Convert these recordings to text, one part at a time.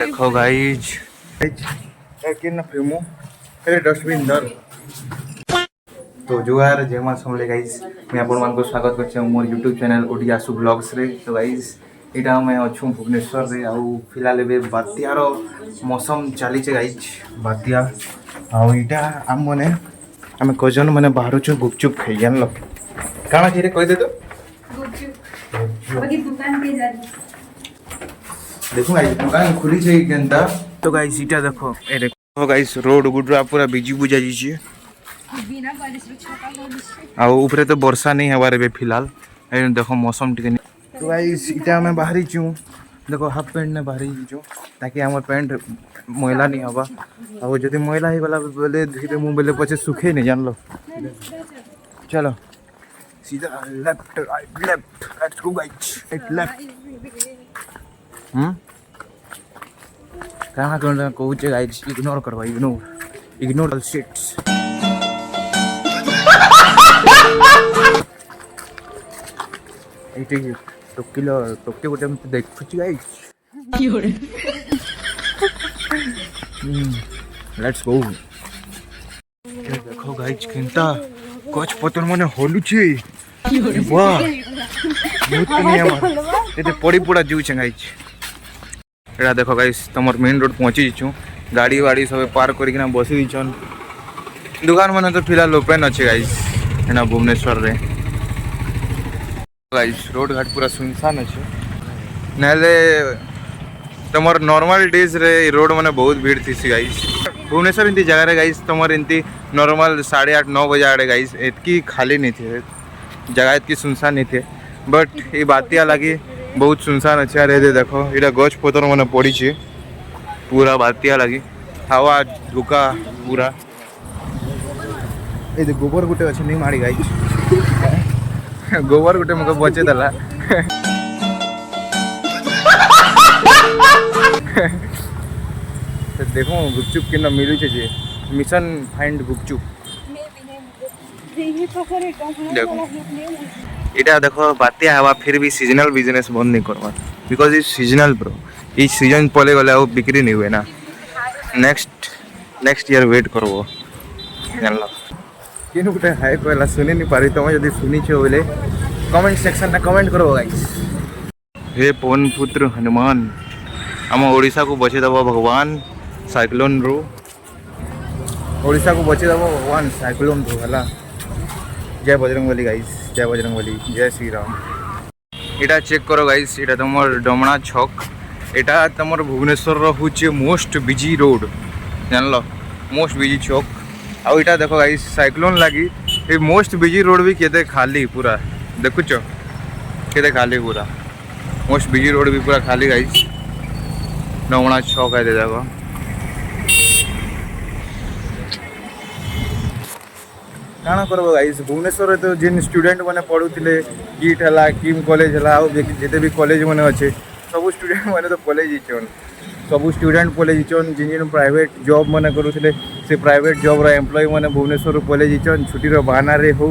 देखो गाइज किन फेमो डस्टबिन दर तो जुआर जेमा समले गाइज मैं आपण मान को स्वागत करछे मोर YouTube channel Odia ASHU vlogs रे। तो गाइज इटा मैं अछु भुवनेश्वर रे आउ फिलहाल एबे बात्यार मौसम चली छे गाइज बात्या आउ इटा हम मने हम कजन माने बाहर छु गुपचुप खाई जानलो काना छे रे कह दे तो गुपचुप ओदी दुकान के जा देखो गाइस दुकान खुली छे केनता। तो गाइस इटा देखो ए देखो गाइस रोड गुडरा पूरा बिजी बुझा जी छे बिना बारिश रे छोटा बारिश आ ऊपर तो वर्षा नहीं हवारे बे फिलहाल ए देखो मौसम टिके। तो गाइस इटा मैं बाहरी छु देखो हाफ पैंट ने बाहरी छु ताकि हमर पैंट मैला नहीं हवा आ जदी मैला ही वाला बोले धीरे मुंह बोले पछे सुखे नहीं जान लो। चलो सीधा left right left let's go guys right left कहाँ कौन कौचे गाइस इग्नोर करवा इग्नोर ऑल शिट्स। एटी टोके गोटे मते देखुची गाइस लेट्स गो। देखो गाइस किंता कोच पतन मने होलुची वाह बहुत नहीं हमर एते पड़ी पुड़ा जीव छे गाइस। एटा देखो गाइस तमर मेन रोड पहुंची छु गाड़ी वाड़ी सब पार्क करी किना बसी दिछन दुकान माने तो फिलहाल ओपन अछि गाइस एना भुवनेश्वर रे। गाइस रोड घाट पूरा सुनसान अछि नले तमर नॉर्मल डेज रे रोड माने बहुत भीड़ थी गाइस भुवनेश्वर इंती जगह रे गाइस तमर इंती नॉर्मल 8:30-9 बजे आड़े गाइस एतकी खाली नहीं थे जगह इतकी सुनसान नहीं थे बट ये बातिया लगी बहुत सुनसान अच्छा रहे। देखो इटा गछ पतर मैंने पड़ी छे पूरा बातिया लगी हवा झुका पूरा ये गोबर गुटे अच्छे नहीं मारी गाई गोबर गुटे मुझे बचे देला देखो गुपचुप कि मिलू छे मिशन फाइंड गुपचुप देखो इटा देखो बातिया हवा फिर भी सीजनल बिजनेस बंद नहीं करवा because is seasonal bro E season पले गले आ बिक्री नहीं हुए ना नेक्स्ट ईयर वेट करबो जानलो किनु गुटे हाय कहला सुनि नहीं पारी तुम यदि सुनी छो बोले कमेंट सेक्शन में कमेंट करो गाइस। हे पवन पुत्र हनुमान हम ओडिशा को बचे दबो भगवान साइक्लोन रो ओडिशा को बचे दबो भगवान साइक्लोन रो हला। जय बजरंगबली गाइस जय बजरंगबली जय श्री राम। इटा चेक करो गाइस इटा तुमर डमणा छक इटा तुमर भुवनेश्वर रो हुचे मोस्ट बिजी रोड जानलो मोस्ट बिजी चौक आ इटा देखो गाइस साइक्लोन लगी ए मोस्ट बिजी रोड भी केते खाली पूरा देखुचो केते खाली पूरा मोस्ट बिजी रोड भी पूरा खाली गाइस डमणा छक है देखो काना करबो गाइस भुवनेश्वर तो जिन स्टूडेंट माने पढुथिले किट हला किम कॉलेज हला आ जेते भी कॉलेज माने अच्छे सब स्टूडेंट माने तो कॉलेज इचन सब स्टूडेंट कॉलेज इचन जिन जिन प्राइवेट जॉब माने करूथिले से प्राइवेट जॉब रा एम्प्लॉय माने भुवनेश्वर कॉलेज इचन छुट्टी रो बहाना रे हो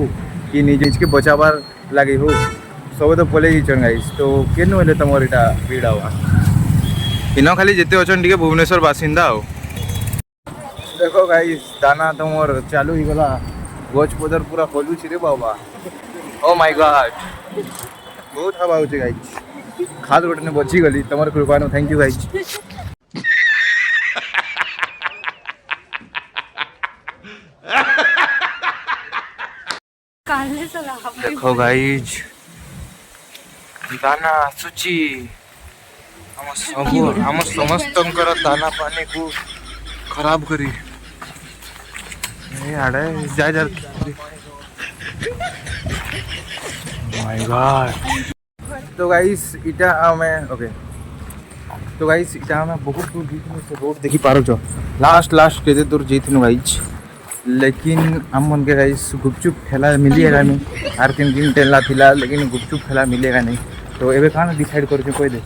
कि निज के बचाबार लागि हो सब तो कॉलेज इचन गाइस। तो केन होले तमर इटा भीड़ आवा इनो खाली जेते अछन टिके भुवनेश्वर बासिंदा हो। देखो गाइस दाना तमर चालू ही गला गच पदर पूरा खोलू छी रे बाबा ओ माय गॉड बहुत हवा होचे गाइस खाद गोटे ने बची गली तमर कृपा नो थैंक यू गाइस। देखो गाइस दाना सुची हम समस्तंकर दाना पानी को खराब करी आड़े जा जा माय गॉड। तो गाइस इटा हमें ओके तो गाइस इटा हमें बहुत दूर जीतने से रोड देखी पारो छो लास्ट केते दूर जीतनु गाइस लेकिन हम मन के गाइस गुपचुप खेला मिलेगा नहीं आर किन दिन टेला थिला लेकिन गुपचुप खेला मिलेगा नहीं। तो एबे काना डिसाइड कर के कोई दे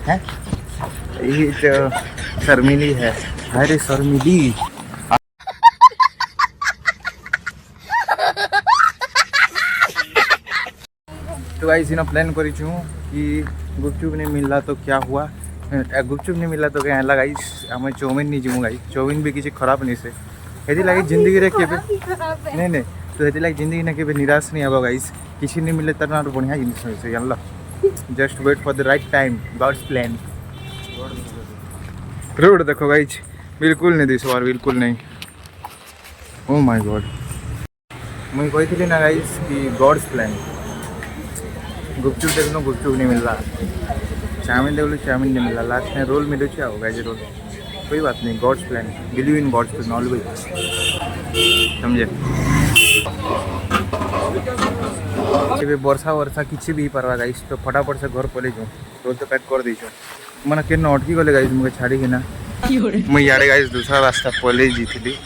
हैं ये तो शर्मिली है अरे शर्मिली। तो गाइस इना प्लान करी छु कि गुपचुप नहीं मिलला तो क्या हुआ गुपचुप नहीं मिला तो क्या गाइस आम चाउमिन नहीं जीमु गाइस चाउमिन भी किसी खराब नहीं से ये लगे जिंदगी रे केबे नहीं नहीं तो ये लगे जिंदगी ना केबे निराश नहीं हबो गाइस किसी नहीं मिले तर बढ़िया जिनिस होइसे जानला just wait for the right time god's plan रोड देखो गाइस बिल्कुल नहीं दिस बार बिल्कुल नहीं ओ माय गॉड मुझे कही ना गाइस कि गॉड्स प्लान गुपचुप देखो गुपचुप नहीं मिल रहा चाउमिन देखो चाउमिन नहीं मिला लास्ट में रोल मिलूँ आओ गाइस रोल कोई बात नहीं god's plan believe in god's plan always समझे वर्षा वर्षा किसी भी पार्वा गाइस तो फटाफट से घर पलि जाऊँ रोल तो पैक कर दीचो मैंने के अटकी गले गाइस मुझे छाड़ी ना मुझे यारे गाइस दूसरा रास्ता पलि जीती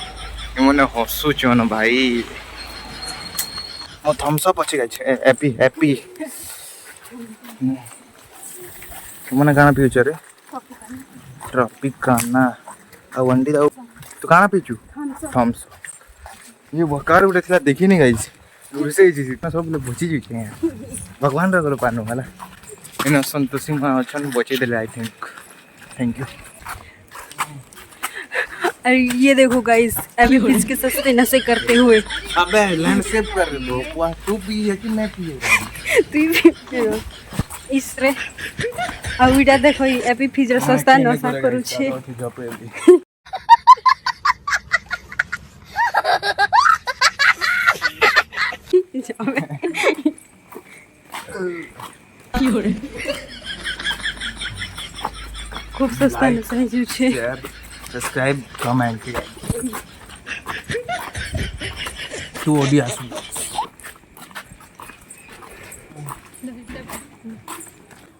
मैंने हसुचन भाई मो थम्सअप अच्छे गाइस हैप्पी हैप्पी मैंने काना पीछे रे ट्रॉपिकाना आ वंडी दाऊ तू काना पीचू थम्स ये बकार उठे थिला देखी नहीं गाइस दूर से ही इतना सब लोग बची जुचे हैं भगवान रो पानो वाला इन संतोषी मां अछन बचे देले आई थिंक थैंक यू अरे ये देखो गाइस अभी इसके सस्ते नशे करते हुए अबे लैंडस्केप कर लो तू पी है कि मैं पिएगा तू भी पियो इसरे अब इटा देखो एपी फिजर सस्ता नशा करू छे खूब सस्ता नशा है छे सब्सक्राइब कमेंट टू ओडिया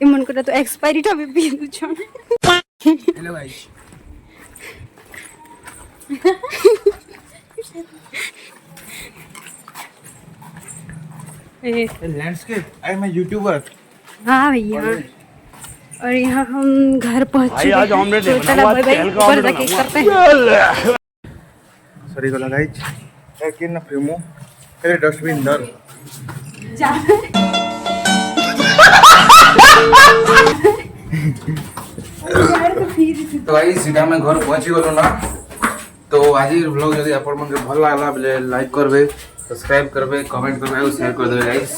इमन को तो एक्सपायरी टा भी पी दु छ hello guys landscape I am a YouTuber हाँ भैया और यहाँ हम घर पहुँचे आज ऑमलेट तो चला भाई भाई ऊपर जाके करते हैं सॉरी गला गाइस ए किन न फेमो ए डस्टबिन दर तो गाइस सीधा मैं घर पहुंची गलो ना तो आज व्लॉग यदि आपण मन के भल लागला बोले लाइक करबे सब्सक्राइब करबे कमेंट करबे और शेयर कर देबे गाइस